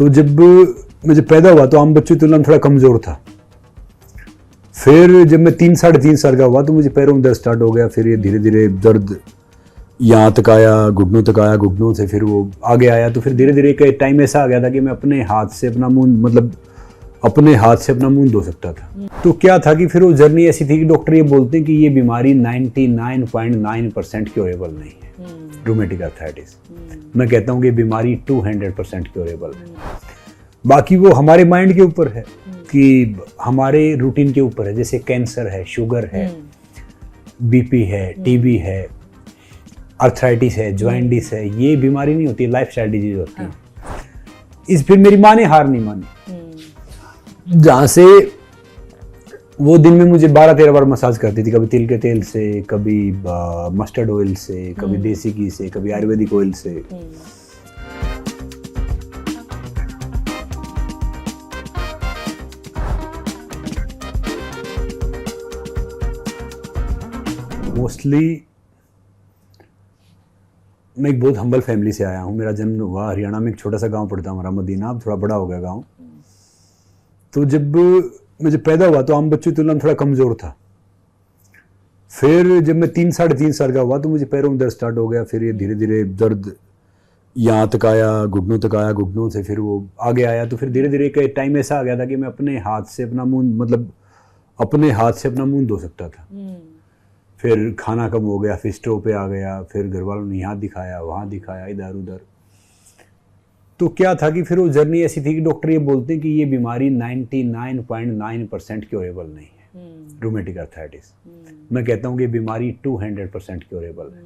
तो जब मुझे पैदा हुआ तो आम बच्चों की तुलना में थोड़ा कमज़ोर था। फिर जब मैं 3-3.5 साल का हुआ तो मुझे पैरों में दर्द स्टार्ट हो गया। फिर ये धीरे धीरे दर्द यहाँ तक आया, घुटनों तक आया, घुटनों से फिर वो आगे आया। तो फिर धीरे धीरे एक टाइम ऐसा आ गया था कि मैं अपने हाथ से अपना मुंह धो सकता था। तो क्या था कि फिर वो जर्नी ऐसी थी कि डॉक्टर ये बोलते हैं कि ये बीमारी 99.9% क्योरेबल नहीं है, रूमेटिक आर्थराइटिस। मैं कहता हूँ कि बीमारी 200% क्योरेबल है। बाकी वो हमारे माइंड के ऊपर है कि हमारे रूटीन के ऊपर है। जैसे कैंसर है, शुगर है, बीपी है, टीबी है, आर्थराइटिस है, जॉइंटिस है, ये बीमारी नहीं होती, लाइफस्टाइल डिजीज होती है। इस फिर मेरी माँ ने हार नहीं मानी, जहाँ से वो दिन में मुझे 12-13 बार मसाज करती थी। कभी तिल के तेल से, कभी मस्टर्ड ऑयल से, कभी देसी घी से, कभी आयुर्वेदिक ऑयल से। मोस्टली मैं एक बहुत हम्बल फैमिली से आया हूँ। मेरा जन्म हुआ हरियाणा में, एक छोटा सा गांव पड़ता है हमारा मदीना। अब थोड़ा बड़ा हो गया गांव। तो जब मुझे पैदा हुआ तो आम बच्चों की तुलना में थोड़ा कमज़ोर था। फिर जब मैं 3-3.5 साल का हुआ तो मुझे पैरों में दर्द स्टार्ट हो गया। फिर ये धीरे धीरे दर्द यहाँ तक आया, घुटनों तक आया, घुटनों से फिर वो आगे आया। तो फिर धीरे धीरे एक टाइम ऐसा आ गया था कि मैं अपने हाथ से अपना मुंह धो सकता था। फिर खाना कम हो गया, फिर स्टोव पे आ गया, फिर घर वालों ने यहाँ दिखाया, वहाँ दिखाया, इधर उधर। तो क्या था कि फिर वो जर्नी ऐसी थी कि डॉक्टर ये बोलते हैं कि ये बीमारी 99.9% क्योरेबल नहीं है, रूमेटिक आर्थराइटिस। मैं कहता हूँ कि बीमारी 200% क्योरेबल है।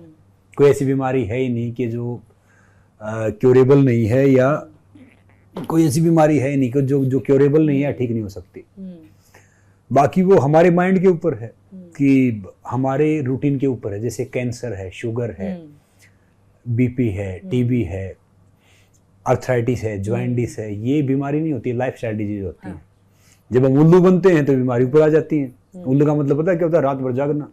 कोई ऐसी बीमारी है ही नहीं कि जो क्योरेबल नहीं है, या कोई ऐसी बीमारी है ही नहीं कि जो क्योरेबल नहीं है, ठीक नहीं हो सकती। बाकी वो हमारे माइंड के ऊपर है कि हमारे रूटीन के ऊपर है। जैसे कैंसर है, शुगर है, बीपी है, टीबी है, आर्थराइटिस है, जॉइंटिस है, ये बीमारी नहीं होती, लाइफस्टाइल डिजीज होती है। जब हम उल्लू बनते हैं तो बीमारी ऊपर आ जाती है। उल्लू का मतलब पता है क्या होता है? रात भर जागना।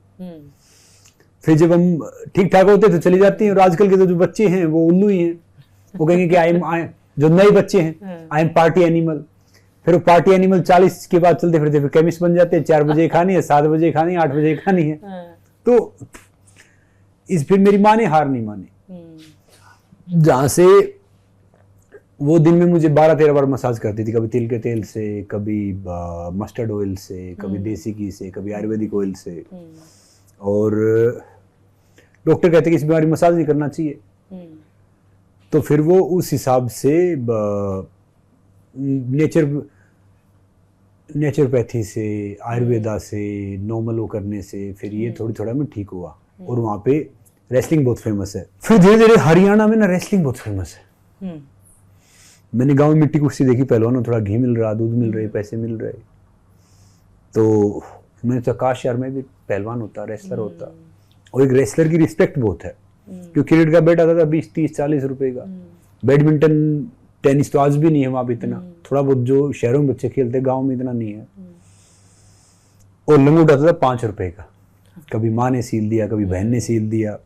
फिर जब हम ठीक ठाक होते हैं तो चली जाती हैं। और आजकल के जो बच्चे हैं वो उल्लू ही हैं। वो कहेंगे कि जो नए बच्चे हैं, आई एम पार्टी एनिमल। फिर वो पार्टी एनिमल 40 के बाद चलते फिरते फिर केमिस्ट बन जाते हैं। 4 बजे खानी है, 7 बजे खानी है, 8 बजे खानी है। तो फिर मेरी माँ ने हार नहीं मानी, जहाँ से वो दिन में मुझे 12-13 बार मसाज करती थी। कभी तिल के तेल से, कभी मस्टर्ड ऑयल से, कभी देसी घी से, कभी आयुर्वेदिक ऑयल से। और डॉक्टर कहते कि इस बीमारी में मसाज नहीं करना चाहिए। तो फिर वो उस हिसाब से नेचुरोपैथी से, आयुर्वेदा से, नॉर्मल वो करने से फिर ये थोड़ा मैं ठीक हुआ। और वहाँ पे रेसलिंग बहुत फेमस है। फिर धीरे धीरे हरियाणा में ना रेसलिंग बहुत फेमस है। मैंने गांव में मिट्टी कुश्ती देखी, पहलवानों थोड़ा घी मिल रहा, दूध मिल रहे, पैसे मिल रहे। तो मैंने तो काश यार मैं भी पहलवान होता, रेसलर होता। और एक रेसलर की रिस्पेक्ट बहुत है, क्योंकि क्रिकेट का बैट आता था 20-30-40 रुपए का। बैडमिंटन, टेनिस तो आज भी नहीं है वहाँ पे इतना। थोड़ा बहुत जो शहरों में बच्चे खेलते, गांव में इतना नहीं है। और लंगोट आता था 5 रुपए का। कभी माँ ने सील दिया, कभी बहन ने सील दिया।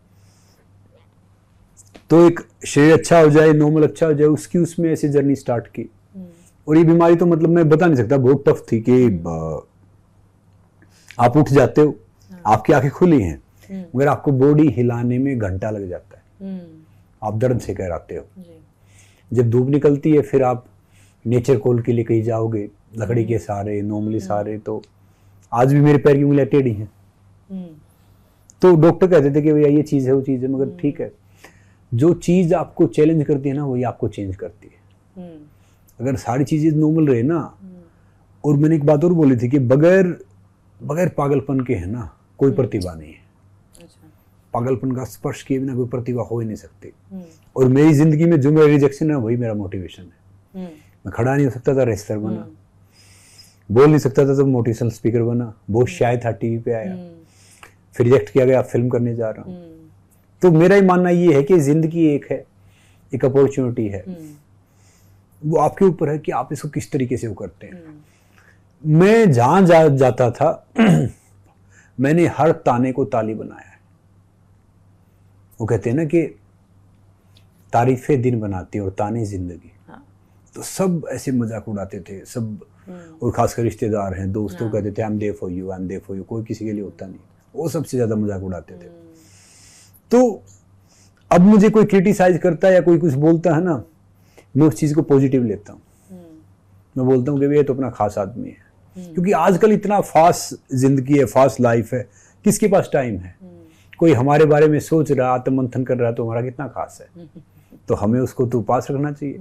तो एक शरीर अच्छा हो जाए, नॉर्मल अच्छा हो जाए, उसमें ऐसी जर्नी स्टार्ट की। और ये बीमारी तो मतलब मैं बता नहीं सकता, बहुत टफ थी कि आप उठ जाते हो, आपकी आंखें खुली हैं, मगर आपको बॉडी हिलाने में घंटा लग जाता है। आप दर्द से कहराते हो। जब धूप निकलती है फिर आप नेचर कॉल के लिए कहीं जाओगे, लकड़ी के सहारे, नॉर्मली सहारे। तो आज भी मेरे पैर की उंगलियां टेढ़ी हैं। तो डॉक्टर कहते थे कि भैया ये चीज़ है, वो चीज़ है। मगर ठीक है, जो चीज़ आपको चैलेंज करती है ना, वही आपको चेंज करती है। अगर सारी चीज़ें नॉर्मल रहे ना। और मैंने एक बात और बोली थी कि बगैर पागलपन के है ना कोई प्रतिभा नहीं है। पागलपन का स्पर्श किए बिना कोई प्रतिभा हो ही नहीं सकती। और मेरी जिंदगी में जो मेरा रिजेक्शन है वही मेरा मोटिवेशन है। मैं खड़ा नहीं हो सकता था, रेसलर बना। बोल नहीं सकता था तो मोटिवेशनल स्पीकर बना। बहुत शाय था, टीवी पे आया, फिर रिजेक्ट किया गया, फिल्म करने जा रहा हूँ। तो मेरा ही मानना ये है कि जिंदगी एक है, एक अपॉर्चुनिटी है। वो आपके ऊपर है कि आप इसको किस तरीके से वो करते हैं। मैं जहां जाता था मैंने हर ताने को ताली बनाया है। वो कहते हैं ना कि तारीफें दिन बनाती है और ताने जिंदगी। तो सब ऐसे मजाक उड़ाते थे सब, और खासकर रिश्तेदार हैं, दोस्तों कहते थे I am there for you, I am there for you, कोई किसी के लिए होता नहीं, वो सबसे ज़्यादा मजाक उड़ाते थे। तो अब मुझे कोई क्रिटिसाइज करता है या कोई कुछ बोलता है ना, मैं उस चीज़ को पॉजिटिव लेता हूँ। मैं बोलता हूँ कि ये तो अपना खास आदमी है, क्योंकि आजकल इतना फास्ट जिंदगी है, फास्ट लाइफ है, किसके पास टाइम है? कोई हमारे बारे में सोच रहा, आत्ममंथन कर रहा है तो हमारा कितना खास है, तो हमें उसको तो पास रखना चाहिए।